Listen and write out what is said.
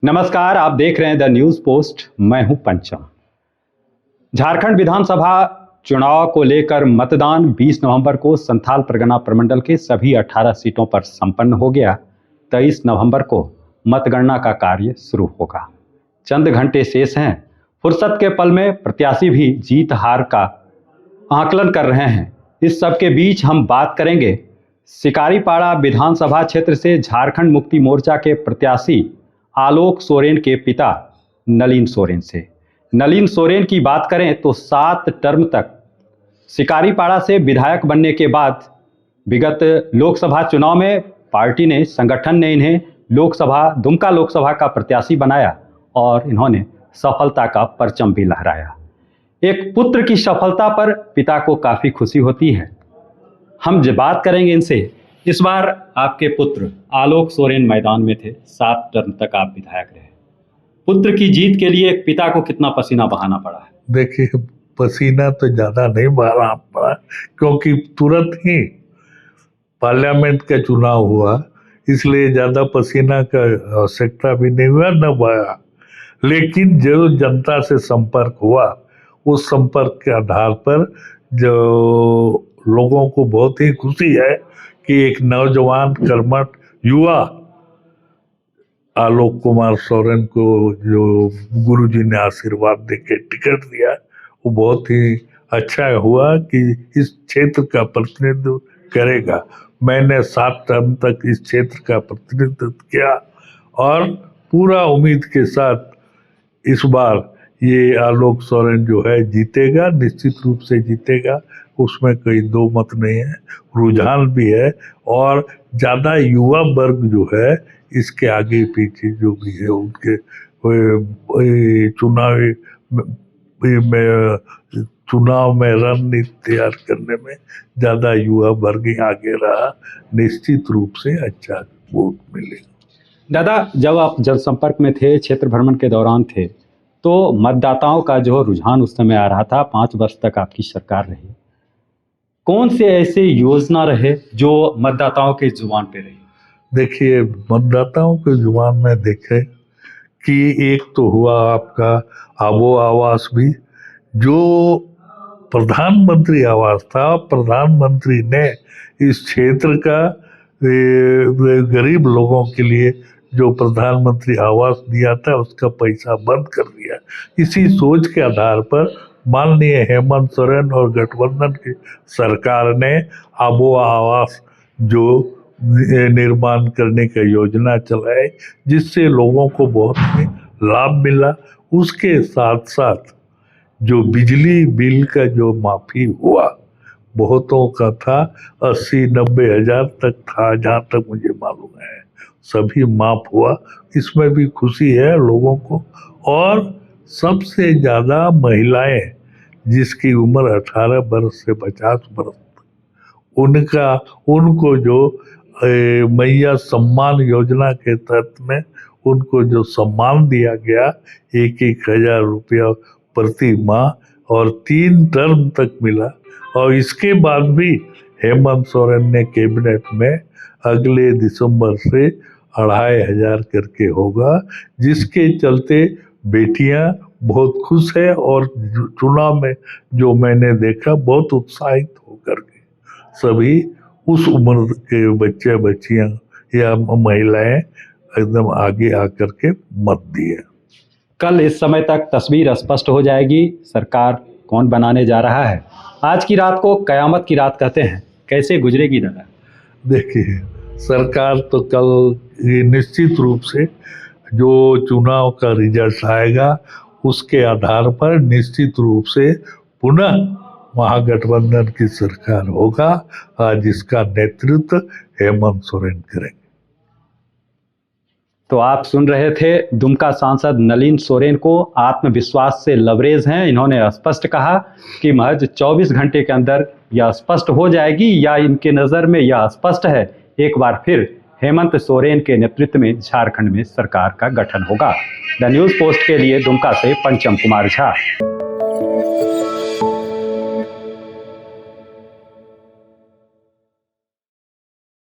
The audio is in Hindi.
नमस्कार, आप देख रहे हैं द न्यूज पोस्ट। मैं हूं पंचम। झारखंड विधानसभा चुनाव को लेकर मतदान 20 नवंबर को संथाल परगना प्रमंडल के सभी 18 सीटों पर संपन्न हो गया। 23 नवंबर को मतगणना का कार्य शुरू होगा। चंद घंटे शेष हैं। फुर्सत के पल में प्रत्याशी भी जीत हार का आकलन कर रहे हैं। इस सब के बीच हम बात करेंगे शिकारीपाड़ा विधानसभा क्षेत्र से झारखंड मुक्ति मोर्चा के प्रत्याशी आलोक सोरेन के पिता नलिन सोरेन से। नलिन सोरेन की बात करें तो 7 टर्म तक शिकारीपाड़ा से विधायक बनने के बाद विगत लोकसभा चुनाव में पार्टी ने, संगठन ने इन्हें दुमका लोकसभा का प्रत्याशी बनाया और इन्होंने सफलता का परचम भी लहराया। एक पुत्र की सफलता पर पिता को काफ़ी खुशी होती है। हम बात करेंगे इनसे। इस बार आपके पुत्र आलोक सोरेन मैदान में थे, 7 टर्म तक आप विधायक रहे। पुत्र की जीत के लिए पिता को कितना पसीना बहाना पड़ा है? देखिए, पसीना तो ज़्यादा नहीं बहाना पड़ा क्योंकि तुरंत ही पार्लियामेंट का चुनाव हुआ, इसलिए ज़्यादा पसीना का आवश्यकता भी नहीं हुआ, न बहा। लेकिन जो जनता से संपर्क हुआ, उस संपर्क के आधार पर जो लोगों को बहुत ही खुशी है कि एक नौजवान कर्मठ युवा आलोक कुमार सोरेन को जो गुरुजी ने आशीर्वाद देके टिकट दिया, वो बहुत ही अच्छा हुआ कि इस क्षेत्र का प्रतिनिधित्व करेगा। मैंने 7 टर्म तक इस क्षेत्र का प्रतिनिधित्व किया और पूरा उम्मीद के साथ इस बार ये आलोक सोरेन जो है जीतेगा, निश्चित रूप से जीतेगा, उसमें कोई दो मत नहीं है। रुझान भी है और ज़्यादा युवा वर्ग जो है इसके आगे पीछे जो भी है उनके चुनाव में रणनीति तैयार करने में ज़्यादा युवा वर्ग ही आगे रहा। निश्चित रूप से अच्छा वोट मिलेगा। दादा, जब आप जनसंपर्क में थे, क्षेत्र भ्रमण के दौरान थे, तो मतदाताओं का जो रुझान उस समय आ रहा था, 5 वर्ष तक आपकी सरकार रही, कौन से ऐसे योजना रहे जो मतदाताओं के जुबान पे रही? देखिए, मतदाताओं के जुबान में देखें कि एक तो हुआ आपका आबो आवास भी, जो प्रधानमंत्री आवास था। प्रधानमंत्री ने इस क्षेत्र का गरीब लोगों के लिए जो प्रधानमंत्री आवास दिया था, उसका पैसा बंद कर दिया। इसी सोच के आधार पर माननीय हेमंत सोरेन और गठबंधन की सरकार ने आबो आवास जो निर्माण करने का योजना चलाई, जिससे लोगों को बहुत ही लाभ मिला। उसके साथ साथ जो बिजली बिल का जो माफ़ी हुआ, बहुतों का था 80-90 हज़ार तक था, जहाँ तक मुझे मालूम है सभी माफ हुआ। इसमें भी खुशी है लोगों को। और सबसे ज़्यादा महिलाएं जिसकी उम्र 18 वर्ष से 50 वर्ष उनको जो मैया सम्मान योजना के तहत में उनको जो सम्मान दिया गया 1-1 हज़ार रुपया प्रति माह और 3 टर्म तक मिला। और इसके बाद भी हेमंत सोरेन ने कैबिनेट में अगले दिसंबर से 2500 करके होगा, जिसके चलते बेटियां बहुत खुश है और चुनाव में जो मैंने देखा बहुत उत्साहित होकर के सभी उस उम्र के बच्चे बच्चियां या महिलाएं एकदम आगे आकर के मत दिए। कल इस समय तक तस्वीर स्पष्ट हो जाएगी, सरकार कौन बनाने जा रहा है। आज की रात को कयामत की रात कहते हैं, कैसे गुजरेगी दादा? देखिए, सरकार तो कल निश्चित रूप से जो चुनाव का रिजल्ट आएगा उसके आधार पर निश्चित रूप से पुनः महागठबंधन की सरकार होगा, जिसका नेतृत्व हेमंत सोरेन करेंगे। तो आप सुन रहे थे दुमका सांसद नलिन सोरेन को। आत्मविश्वास से लबरेज हैं। इन्होंने स्पष्ट कहा कि महज 24 घंटे के अंदर यह स्पष्ट हो जाएगी, या इनके नज़र में यह स्पष्ट है, एक बार फिर हेमंत सोरेन के नेतृत्व में झारखंड में सरकार का गठन होगा। द न्यूज़ पोस्ट के लिए दुमका से पंचम कुमार झा।